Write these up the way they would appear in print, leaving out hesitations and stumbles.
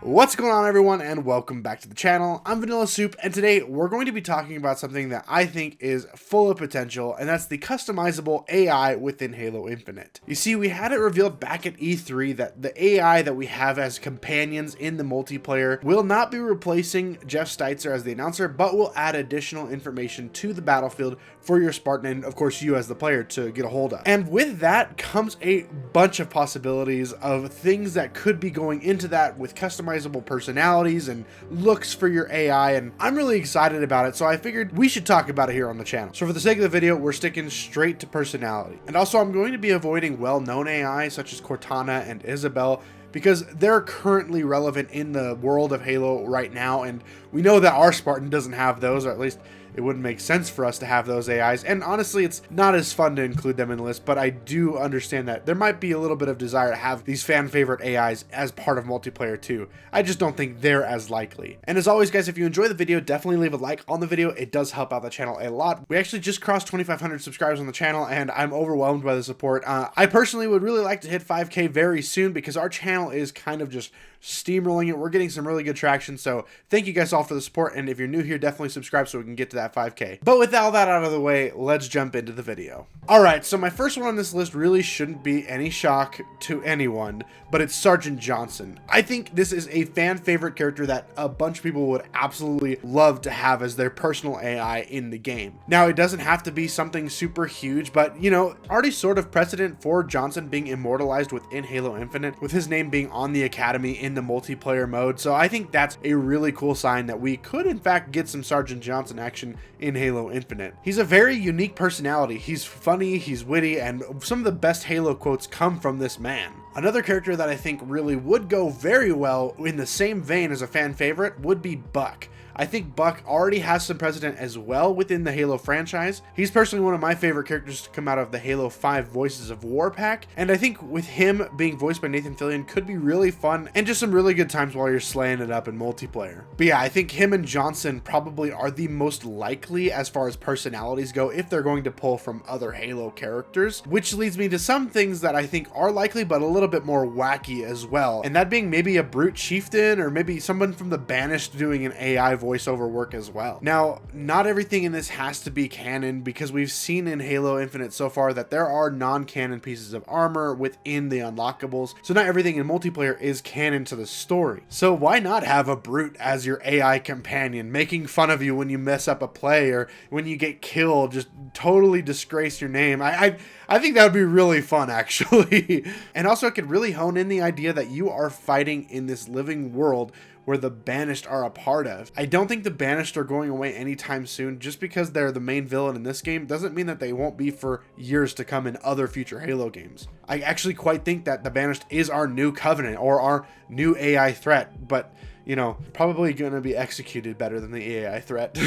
What's going on, everyone, and welcome back to the channel. I'm Vanilla Soup, and today we're going to be talking about something that I think is full of potential, and that's the customizable AI within Halo Infinite. You see, we had it revealed back at E3 that the AI that we have as companions in the multiplayer will not be replacing Jeff Steitzer as the announcer, but will add additional information to the battlefield for your Spartan and, of course, you as the player to get a hold of. And with that comes a bunch of possibilities of things that could be going into that with customizable personalities and looks for your AI, and I'm really excited about it, so I figured we should talk about it here on the channel. So for the sake of the video, we're sticking straight to personality. And also, I'm going to be avoiding well-known AI such as Cortana and Isabel, because they're currently relevant in the world of Halo right now, and we know that our Spartan doesn't have those, or at least it wouldn't make sense for us to have those AIs, and honestly, it's not as fun to include them in the list, but I do understand that there might be a little bit of desire to have these fan favorite AIs as part of multiplayer too. I just don't think they're as likely. And as always, guys, if you enjoy the video, definitely leave a like on the video. It does help out the channel a lot. We actually just crossed 2,500 subscribers on the channel, and I'm overwhelmed by the support. I personally would really like to hit 5K very soon because our channel is kind of just steamrolling it. We're getting some really good traction, so thank you guys all for the support, and if you're new here, definitely subscribe so we can get to that 5K. But with all that out of the way, let's jump into the video. Alright, so my first one on this list really shouldn't be any shock to anyone, but it's Sergeant Johnson. I think this is a fan favorite character that a bunch of people would absolutely love to have as their personal AI in the game. Now, it doesn't have to be something super huge, but you know, already sort of precedent for Johnson being immortalized within Halo Infinite, with his name being on the Academy in the multiplayer mode. So I think that's a really cool sign that we could in fact get some Sergeant Johnson action in Halo Infinite. He's a very unique personality. He's funny, he's witty, and some of the best Halo quotes come from this man. Another character that I think really would go very well in the same vein as a fan favorite would be Buck. I think Buck already has some precedent as well within the Halo franchise. He's personally one of my favorite characters to come out of the Halo 5 Voices of War pack, and I think with him being voiced by Nathan Fillion could be really fun and just some really good times while you're slaying it up in multiplayer. But yeah, I think him and Johnson probably are the most likely as far as personalities go if they're going to pull from other Halo characters, which leads me to some things that I think are likely but a little bit more wacky as well, and that being maybe a Brute Chieftain or maybe someone from the Banished doing an AI voiceover work as well. Now, not everything in this has to be canon, because we've seen in Halo Infinite so far that there are non-canon pieces of armor within the unlockables, so not everything in multiplayer is canon to the story. So why not have a Brute as your AI companion, making fun of you when you mess up a play or when you get killed, just totally disgrace your name. I think that would be really fun, actually. And also, it could really hone in the idea that you are fighting in this living world where the Banished are a part of. I don't think the Banished are going away anytime soon. Just because they're the main villain in this game doesn't mean that they won't be for years to come in other future Halo games. I actually quite think that the Banished is our new Covenant or our new AI threat, but you know, probably gonna be executed better than the AI threat.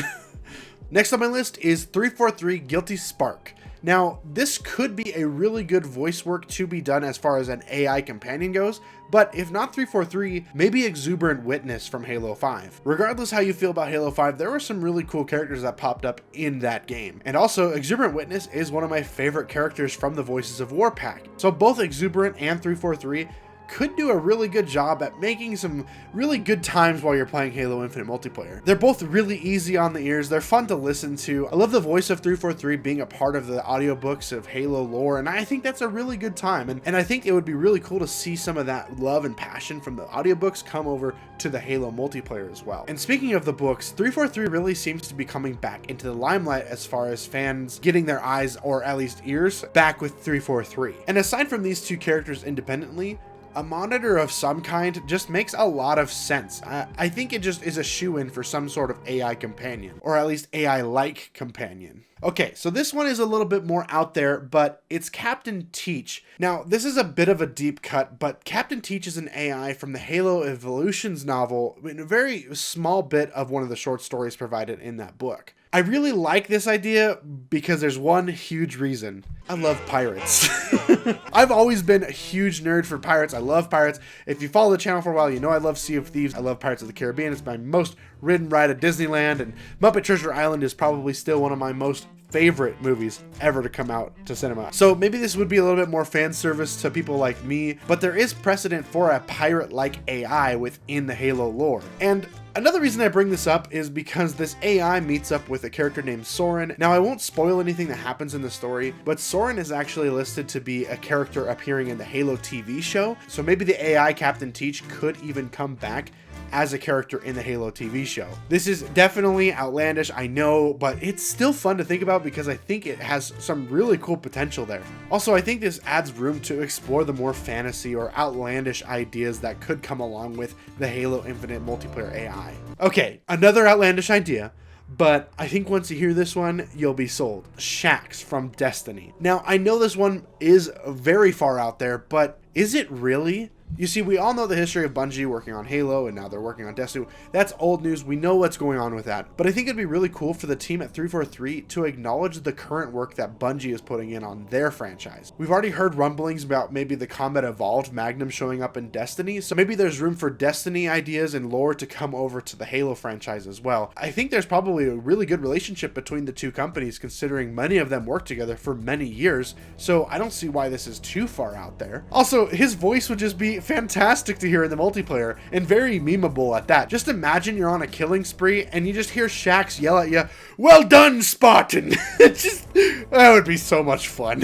Next on my list is 343 Guilty Spark. Now, this could be a really good voice work to be done as far as an AI companion goes, but if not 343, maybe Exuberant Witness from Halo 5. Regardless how you feel about Halo 5, there were some really cool characters that popped up in that game. And also, Exuberant Witness is one of my favorite characters from the Voices of War pack. So both Exuberant and 343 could do a really good job at making some really good times while you're playing Halo Infinite multiplayer. They're both really easy on the ears, they're fun to listen to. I love the voice of 343 being a part of the audiobooks of Halo lore, and I think that's a really good time. And I think it would be really cool to see some of that love and passion from the audiobooks come over to the Halo multiplayer as well. And speaking of the books, 343 really seems to be coming back into the limelight as far as fans getting their eyes, or at least ears, back with 343. And aside from these two characters independently, a monitor of some kind just makes a lot of sense. I think it just is a shoo-in for some sort of AI companion, or at least AI-like companion. Okay, so this one is a little bit more out there, but it's Captain Teach. Now, this is a bit of a deep cut, but Captain Teach is an AI from the Halo Evolutions novel, in a very small bit of one of the short stories provided in that book. I really like this idea because there's one huge reason. I love pirates. I've always been a huge nerd for pirates. I love pirates. If you follow the channel for a while, you know I love Sea of Thieves. I love Pirates of the Caribbean. It's my most ridden ride at Disneyland, and Muppet Treasure Island is probably still one of my most favorite movies ever to come out to cinema. So maybe this would be a little bit more fan service to people like me, but there is precedent for a pirate-like AI within the Halo lore. And another reason I bring this up is because this AI meets up with a character named Soren. Now, I won't spoil anything that happens in the story, but Soren is actually listed to be a character appearing in the Halo TV show. So maybe the AI Captain Teach could even come back as a character in the Halo TV show. This is definitely outlandish, I know, but it's still fun to think about because I think it has some really cool potential there. Also, I think this adds room to explore the more fantasy or outlandish ideas that could come along with the Halo Infinite multiplayer AI. Okay, another outlandish idea, but I think once you hear this one, you'll be sold. Shaxx from Destiny. Now, I know this one is very far out there, but is it really? You see, we all know the history of Bungie working on Halo, and now they're working on Destiny. That's old news. We know what's going on with that. But I think it'd be really cool for the team at 343 to acknowledge the current work that Bungie is putting in on their franchise. We've already heard rumblings about maybe the Combat Evolved Magnum showing up in Destiny, so maybe there's room for Destiny ideas and lore to come over to the Halo franchise as well. I think there's probably a really good relationship between the two companies, considering many of them worked together for many years, so I don't see why this is too far out there. Also, his voice would just be fantastic to hear in the multiplayer, and very memeable at that. Just imagine you're on a killing spree and you just hear Shaxx yell at you, "Well done, Spartan!" That would be so much fun.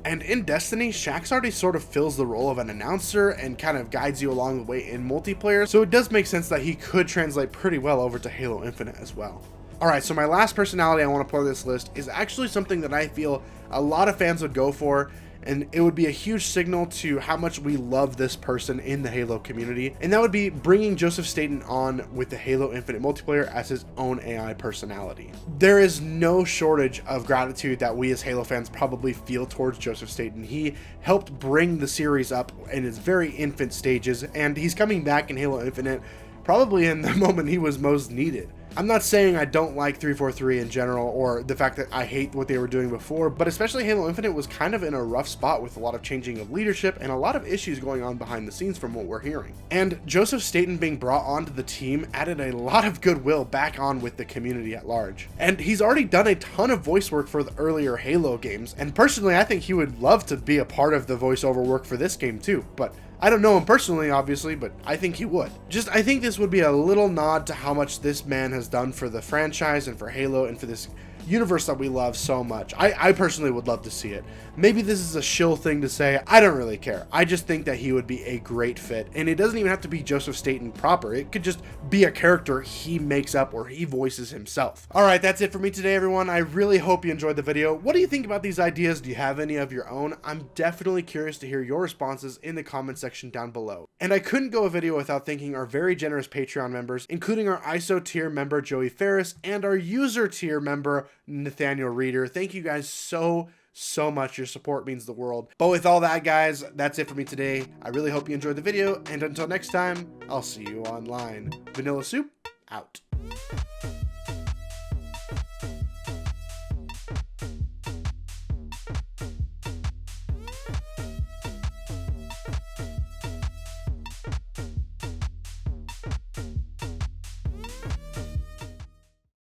And in Destiny, Shaxx already sort of fills the role of an announcer and kind of guides you along the way in multiplayer, so it does make sense that he could translate pretty well over to Halo Infinite as well. Alright, so my last personality I want to put on this list is actually something that I feel a lot of fans would go for, and it would be a huge signal to how much we love this person in the Halo community, and that would be bringing Joseph Staten on with the Halo Infinite multiplayer as his own AI personality. There is no shortage of gratitude that we as Halo fans probably feel towards Joseph Staten. He helped bring the series up in its very infant stages, and he's coming back in Halo Infinite probably in the moment he was most needed. I'm not saying I don't like 343 in general, or the fact that I hate what they were doing before, but especially Halo Infinite was kind of in a rough spot with a lot of changing of leadership and a lot of issues going on behind the scenes from what we're hearing. And Joseph Staten being brought onto the team added a lot of goodwill back on with the community at large. And he's already done a ton of voice work for the earlier Halo games, and personally I think he would love to be a part of the voiceover work for this game too, but I don't know him personally, obviously, but I think he would. I think this would be a little nod to how much this man has done for the franchise and for Halo and for this universe that we love so much. I personally would love to see it. Maybe this is a shill thing to say. I don't really care. I just think that he would be a great fit, and it doesn't even have to be Joseph Staten proper. It could just be a character he makes up or he voices himself. All right, that's it for me today, everyone. I really hope you enjoyed the video. What do you think about these ideas? Do you have any of your own? I'm definitely curious to hear your responses in the comment section down below. And I couldn't go a video without thanking our very generous Patreon members, including our ISO tier member Joey Ferris and our user tier member Nathaniel Reeder. Thank you guys so much. Your support means the world. But with all that, guys, that's it for me today. I really hope you enjoyed the video, and until next time, I'll see you online. Vanilla Soup, out.